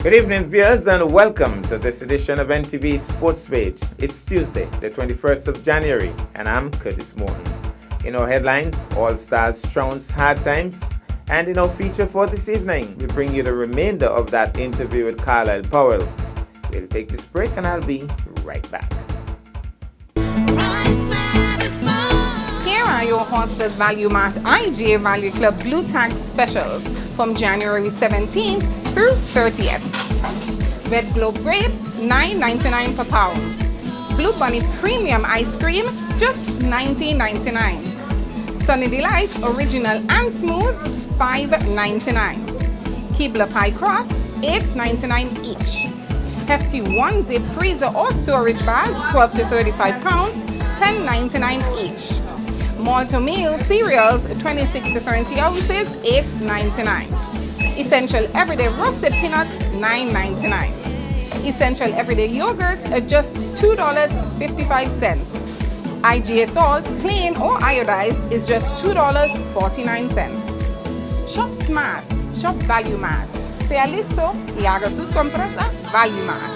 Good evening, viewers, and welcome to this edition of NTV Sports Page. It's Tuesday, the 21st of January, and I'm Curtis Morton. In our headlines, All Stars trounced Hard Times, and in our feature for this evening, we bring you the remainder of that interview with Carlisle Powell. We'll take this break, and I'll be right back. Here are your Hostel's Value Mart IGA Value Club Blue Tag specials from January 17th through 30th. Red Globe grapes, $9.99 per pound. Blue Bunny Premium Ice Cream, just $19.99. Sunny Delight Original and Smooth, $5.99. Keebler Pie Crust, $8.99 each. Hefty 1-zip freezer or storage bags, 12 to 35 pounds, $10.99 each. Malto Meal cereals, 26 to 30 ounces, $8.99. Essential Everyday Roasted Peanuts, $9.99. Essential Everyday Yogurts at just $2.55. IGA Salt, plain or iodized, is just $2.49. Shop smart, shop Value Mart. Sea listo y haga sus compras a Value Mart.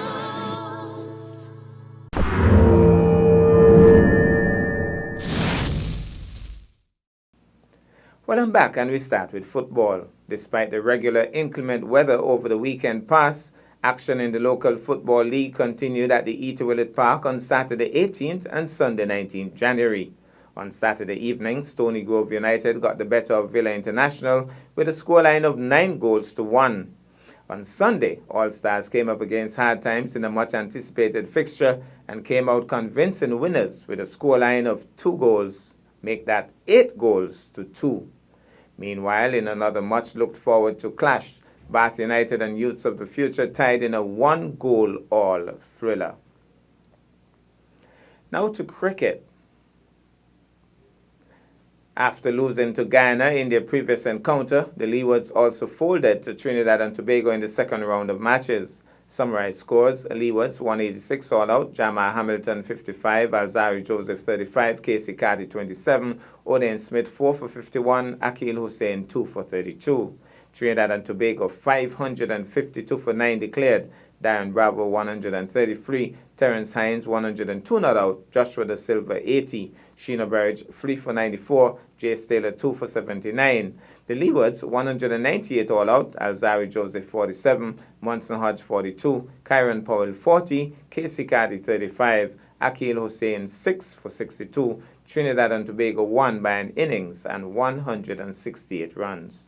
Well, I'm back, and we start with football. Despite the regular inclement weather over the weekend past, action in the local football league continued at the Ita Willett Park on Saturday 18th and Sunday 19th January. On Saturday evening, Stony Grove United got the better of Villa International with a scoreline of 9-1. On Sunday, All Stars came up against Hard Times in a much-anticipated fixture and came out convincing winners with a scoreline of 2 goals. Make that 8-2. Meanwhile, in another much-looked-forward-to clash, Bath United and Youths of the Future tied in a 1-all thriller. Now to cricket. After losing to Guyana in their previous encounter, the Leewards also folded to Trinidad and Tobago in the second round of matches. Summarized scores: Leewards 186 all out, Jamal Hamilton 55, Alzari Joseph 35, Casey Carty 27, Oden Smith 4 for 51, Akil Hussein 2 for 32. Trinidad and Tobago 552 for 9 declared, Darren Bravo 133, Terence Hines 102 not out, Joshua Da Silva 80, Sheena Burridge 3 for 94, Jay Taylor 2 for 79. The Leewards 198 all out, Alzari Joseph 47, Munson Hodge 42, Kyron Powell 40, Casey Carty 35, Akil Hussein 6 for 62. Trinidad and Tobago won by an innings and 168 runs.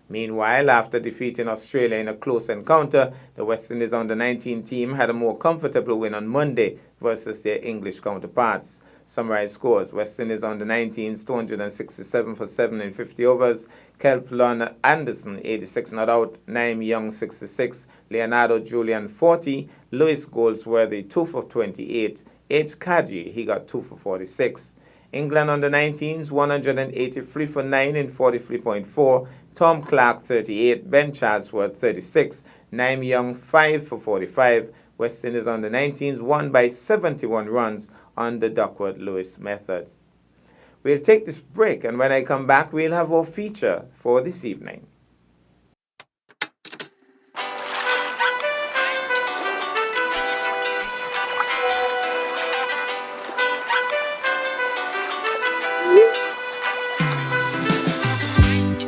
Meanwhile, after defeating Australia in a close encounter, the West Indies under-19 team had a more comfortable win on Monday versus their English counterparts. Summarized scores: West Indies under-19s 267 for 7 in 50 overs, Kelvin Anderson 86 not out, Naeem Young 66, Leonardo Julian 40, Lewis Goldsworthy 2 for 28, H. Kadri, he got 2 for 46. England under-19s 183 for 9 in 43.4, Tom Clark 38, Ben Chatsworth 36, Naeem Young 5 for 45. West Indies under-19s won by 71 runs on the Duckworth-Lewis method. We'll take this break, and when I come back, we'll have our feature for this evening.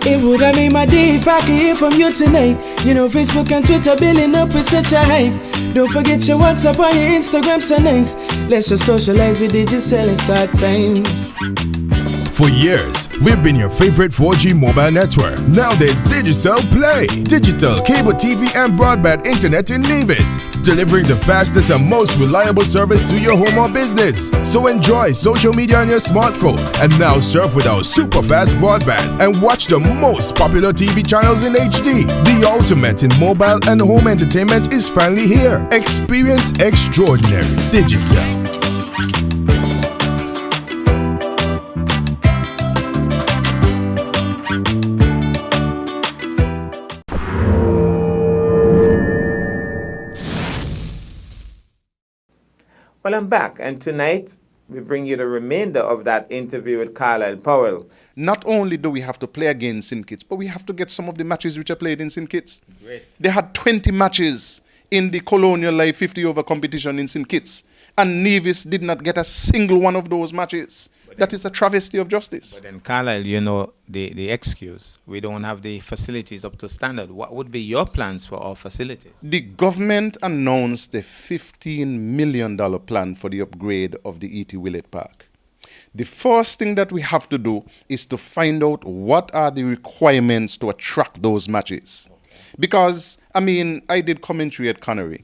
It would have made my day if I could hear from you tonight. You know, Facebook and Twitter building up with such a hype. Don't forget your WhatsApp and your Instagram, so nice. Let's just socialize with Digicel and start time. For years, we've been your favorite 4G mobile network. Now there's Digicel Play, digital cable TV and broadband internet in Nevis, delivering the fastest and most reliable service to your home or business. So enjoy social media on your smartphone and now surf with our super fast broadband and watch the most popular TV channels in HD. The ultimate in mobile and home entertainment is finally here. Experience extraordinary Digicel. Well, I'm back, and tonight We bring you the remainder of that interview with Carlisle Powell. Not only do we have to play against St. Kitts, but we have to get some of the matches which are played in St. Kitts. Great. They had 20 matches in the Colonial Life 50 over competition in St. Kitts, and Nevis did not get a single one of those matches. That is a travesty of justice. But then, Carlisle, you know the excuse. We don't have the facilities up to standard. What would be your plans for our facilities? The government announced a $15 million plan for the upgrade of the E.T. Willett Park. The first thing that we have to do is to find out what are the requirements to attract those matches. Because, I did commentary at Connery.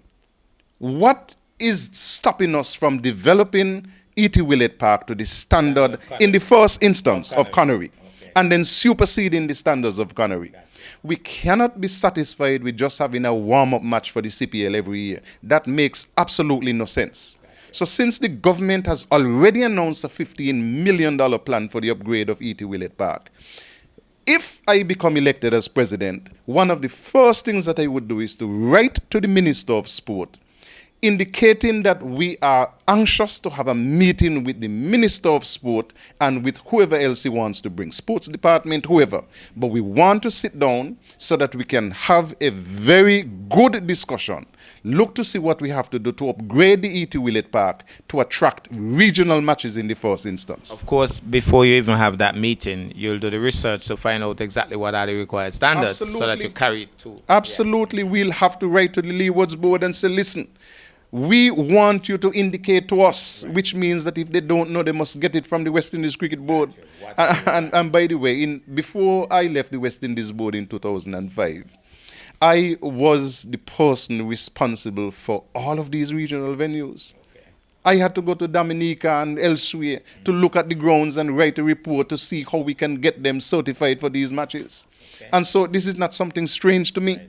What is stopping us from developing E.T. Willett Park to the standard in the first instance of Connery, and then superseding the standards of Connery? We cannot be satisfied with just having a warm-up match for the CPL every year. That makes absolutely no sense. So since the government has already announced a $15 million plan for the upgrade of E.T. Willett Park, if I become elected as president, one of the first things that I would do is to write to the Minister of Sport, indicating that we are anxious to have a meeting with the Minister of Sport and with whoever else he wants to bring, sports department, whoever. But we want to sit down so that we can have a very good discussion, look to see what we have to do to upgrade the E.T. Willett Park to attract regional matches in the first instance. Of course, before you even have that meeting, you'll do the research to find out exactly what are the required standards so that you carry it to. Absolutely, we'll have to write to the Leewards board and say, listen, we want you to indicate to us, which means that if they don't know, they must get it from the West Indies Cricket Board. And by the way, before I left the West Indies Board in 2005, I was the person responsible for all of these regional venues. I had to go to Dominica and elsewhere to look at the grounds and write a report to see how we can get them certified for these matches. And so this is not something strange to me.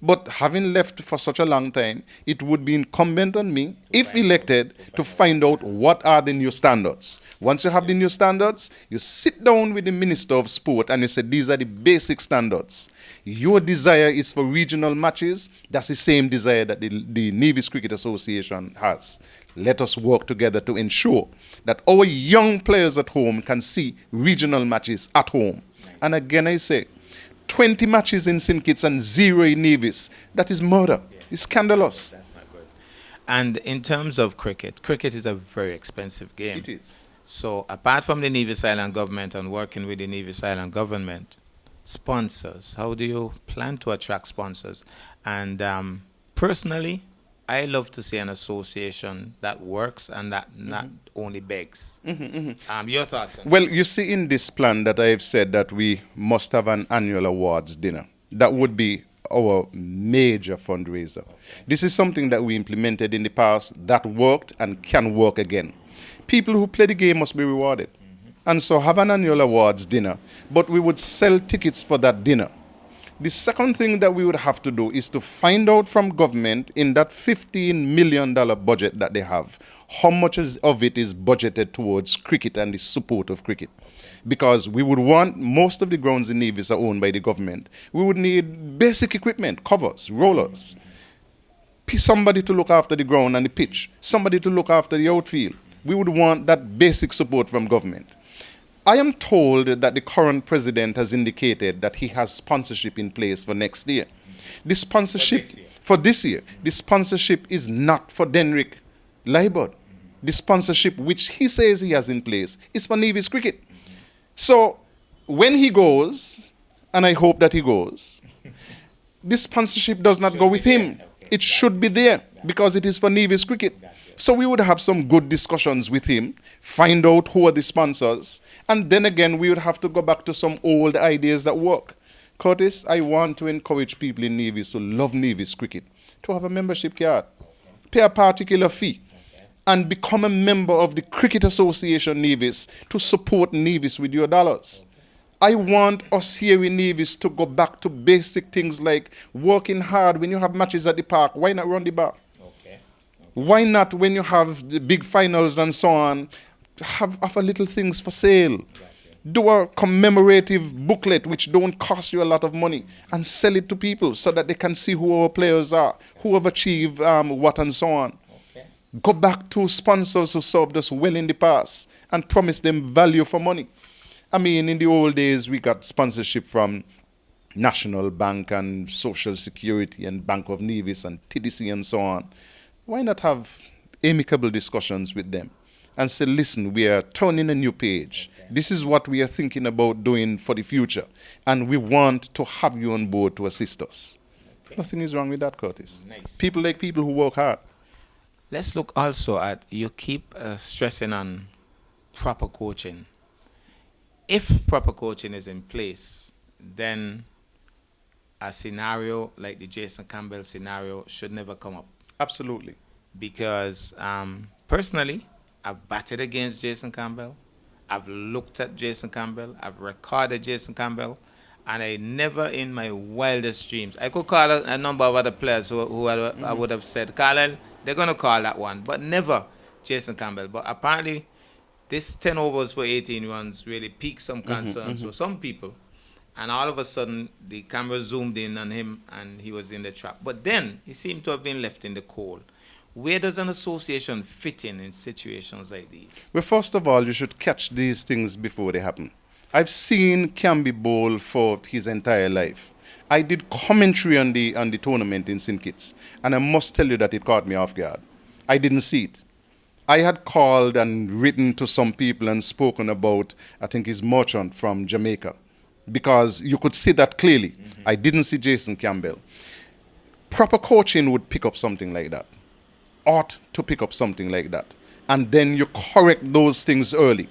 But having left for such a long time, it would be incumbent on me, if elected, to find out what are the new standards. Once you have the new standards, you sit down with the Minister of Sport and you say, these are the basic standards. Your desire is for regional matches. That's the same desire that the Nevis Cricket Association has. Let us work together to ensure that our young players at home can see regional matches at home. And again, I say, 20 matches in St. Kitts and 0 in Nevis. That is murder. It's scandalous. That's not good. And in terms of cricket is a very expensive game. It is. So apart from the Nevis Island government and working with the Nevis Island government, sponsors, how do you plan to attract sponsors? And personally, I love to see an association that works and that not only begs. Your thoughts on that? Well, you see in this plan that I've said that we must have an annual awards dinner. That would be our major fundraiser. This is something that we implemented in the past that worked and can work again. People who play the game must be rewarded. And so have an annual awards dinner, but we would sell tickets for that dinner. The second thing that we would have to do is to find out from government in that $15 million budget that they have, how much of it is budgeted towards cricket and the support of cricket. Because we would want, most of the grounds in Nevis are owned by the government. We would need basic equipment, covers, rollers, somebody to look after the ground and the pitch, somebody to look after the outfield. We would want that basic support from government. I am told that the current president has indicated that he has sponsorship in place for next year. The sponsorship for this year, the sponsorship is not for Denrick Leibod. The sponsorship which he says he has in place is for Nevis Cricket. So when he goes, and I hope that he goes, this sponsorship does not go with him. It should be there because it is for Nevis Cricket. So we would have some good discussions with him, find out who are the sponsors, and then again we would have to go back to some old ideas that work. Curtis, I want to encourage people in Nevis who love Nevis Cricket to have a membership card, pay a particular fee, and become a member of the Cricket Association Nevis to support Nevis with your dollars. I want us here in Nevis to go back to basic things like working hard. When you have matches at the park, why not run the bar? Why not, when you have the big finals and so on, have offer little things for sale? Do a commemorative booklet which don't cost you a lot of money and sell it to people so that they can see who our players are, who have achieved what and so on. Go back to sponsors who served us well in the past and promise them value for money. I mean, in the old days, we got sponsorship from National Bank and Social Security and Bank of Nevis and TDC and so on. Why not have amicable discussions with them and say, listen, we are turning a new page. This is what we are thinking about doing for the future. And we want to have you on board to assist us. Okay. Nothing is wrong with that, Curtis. Nice. People like people who work hard. Let's look also at, you keep stressing on proper coaching. If proper coaching is in place, then a scenario like the Jason Campbell scenario should never come up. Absolutely. Because personally, I've batted against Jason Campbell. I've looked at Jason Campbell. I've recorded Jason Campbell. And I never in my wildest dreams, I could call a number of other players who I would have said, Carlisle, they're going to call that one. But never Jason Campbell. But apparently, this 10 overs for 18 runs really piqued some concerns for some people. And all of a sudden, the camera zoomed in on him and he was in the trap. But then, he seemed to have been left in the cold. Where does an association fit in situations like these? Well, first of all, you should catch these things before they happen. I've seen Camby bowl for his entire life. I did commentary on the tournament in St. Kitts, and I must tell you that it caught me off guard. I didn't see it. I had called and written to some people and spoken about, I think his merchant from Jamaica, because you could see that clearly. I didn't see Jason Campbell. Proper coaching would pick up something like that. Ought to pick up something like that. And then you correct those things early.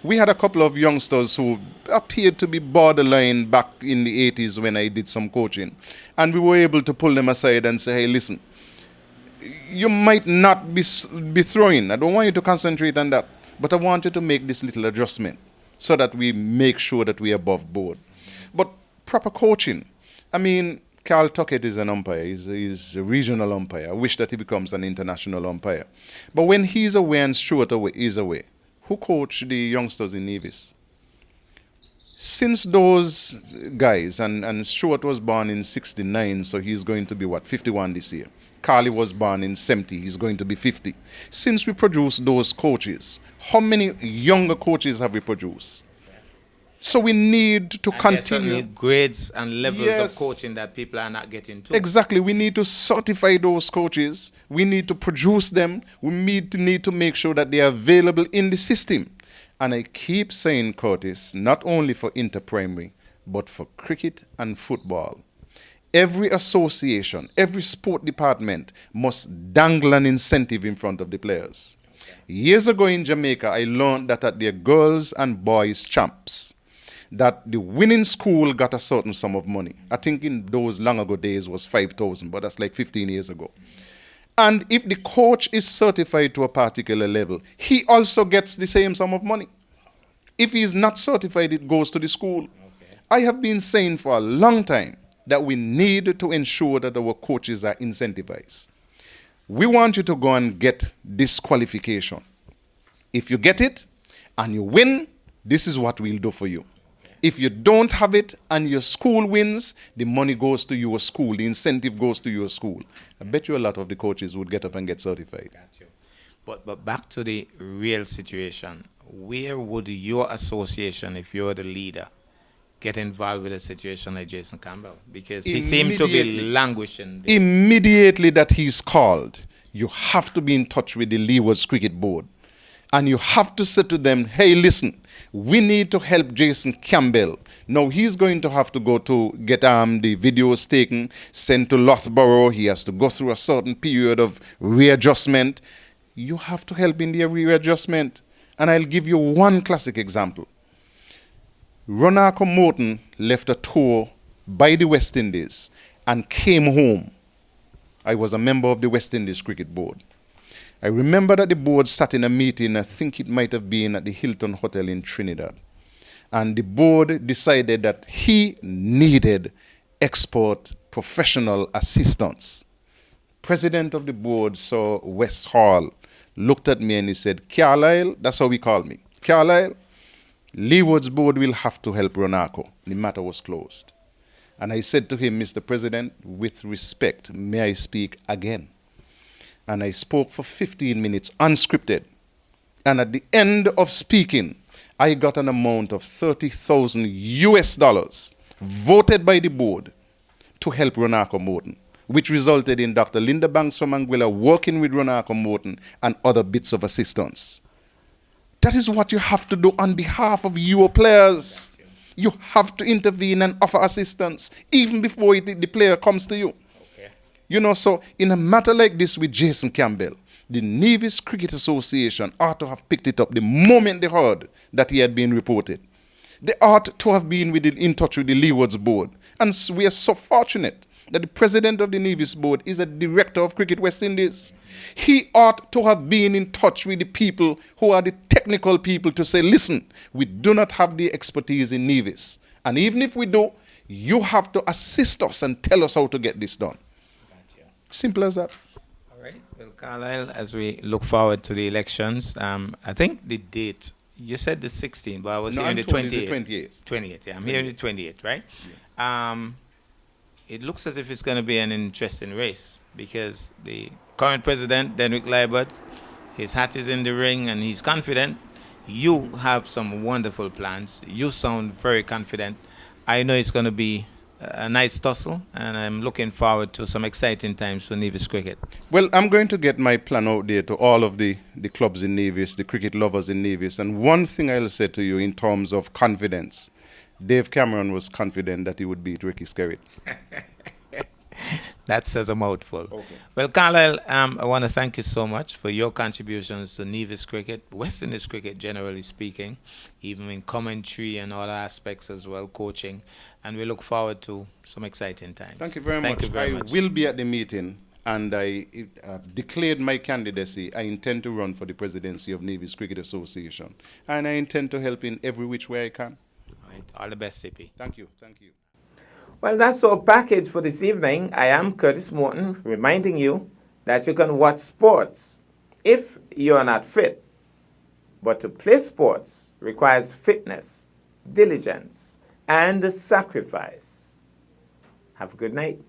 We had a couple of youngsters who appeared to be borderline back in the 80s when I did some coaching. And we were able to pull them aside and say, hey, listen, you might not be throwing. I don't want you to concentrate on that. But I want you to make this little adjustment so that we make sure that we're above board. But proper coaching, I mean, Carl Tuckett is an umpire. He's a regional umpire. I wish that he becomes an international umpire. But when he's away and Stuart is away, who coached the youngsters in Nevis? Since those guys, and Stuart was born in 69, so he's going to be, 51 this year. Carly was born in 70, he's going to be 50. Since we produced those coaches, how many younger coaches have we produced? So we need to continue. Grades and levels of coaching that people are not getting to. Exactly. We need to certify those coaches. We need to produce them. We need to make sure that they are available in the system. And I keep saying, Curtis, not only for interprimary, but for cricket and football. Every association, every sport department must dangle an incentive in front of the players. Years ago in Jamaica, I learned that at their girls and boys champs, that the winning school got a certain sum of money. I think in those long ago days was 5,000, but that's like 15 years ago. And if the coach is certified to a particular level, he also gets the same sum of money. If he is not certified, it goes to the school. Okay. I have been saying for a long time that we need to ensure that our coaches are incentivized. We want you to go and get this qualification. If you get it and you win, this is what we'll do for you. If you don't have it and your school wins, the money goes to your school, the incentive goes to your school. I bet you a lot of the coaches would get up and get certified. Got you. But back to the real situation. Where would your association, if you're the leader, get involved with a situation like Jason Campbell? Because he seemed to be languishing. Immediately that he's called, you have to be in touch with the Leewards Cricket Board. And you have to say to them, hey, listen, we need to help Jason Campbell. Now, he's going to have to go to get the videos taken, sent to Loughborough. He has to go through a certain period of readjustment. You have to help in the readjustment. And I'll give you one classic example. Ronaldo Morton left a tour by the West Indies and came home. I was a member of the West Indies Cricket Board. I remember that the board sat in a meeting, I think it might have been at the Hilton Hotel in Trinidad. And the board decided that he needed export professional assistance. President of the board, Sir West Hall, looked at me and he said, Carlisle, that's how we call me. Carlisle, Leewards board will have to help Ronaldo. The matter was closed. And I said to him, Mr. President, with respect, may I speak again? and I spoke for 15 minutes unscripted. And at the end of speaking, I got an amount of $30,000 voted by the board to help Ronako Morton, which resulted in Dr. Linda Banks from Anguilla working with Ronako Morton and other bits of assistance. That is what you have to do on behalf of your players. You have to intervene and offer assistance even before the player comes to you. You know, so in a matter like this with Jason Campbell, the Nevis Cricket Association ought to have picked it up the moment they heard that he had been reported. They ought to have been in touch with the Leewards board. And we are so fortunate that the president of the Nevis board is a director of Cricket West Indies. He ought to have been in touch with the people who are the technical people to say, listen, we do not have the expertise in Nevis. And even if we do, you have to assist us and tell us how to get this done. Gotcha. Simple as that. All right. Well, Carlisle, as we look forward to the elections, I think the date, you said the 16th, but I was hearing the 28th. 28th. 28th, yeah. I'm hearing the 28th, right? Yeah. It looks as if it's going to be an interesting race because the current president, Denwick Liebert, his hat is in the ring and he's confident. You have some wonderful plans. You sound very confident. I know it's going to be a nice tussle, and I'm looking forward to some exciting times for Nevis cricket. Well, I'm going to get my plan out there to all of the clubs in Nevis, the cricket lovers in Nevis. And one thing I'll say to you in terms of confidence, Dave Cameron was confident that he would beat Ricky Skerritt. That says a mouthful. Okay. Well, Carlisle, I want to thank you so much for your contributions to Nevis cricket, West Indies cricket generally speaking, even in commentary and other aspects as well, coaching. And we look forward to some exciting times. Thank you very much. I will be at the meeting, and I declared my candidacy. I intend to run for the presidency of Nevis Cricket Association, and I intend to help in every which way I can. All right. All the best, CP. Thank you. Thank you. Well, that's our package for this evening. I am Curtis Morton, reminding you that you can watch sports if you are not fit. But to play sports requires fitness, diligence, and sacrifice. Have a good night.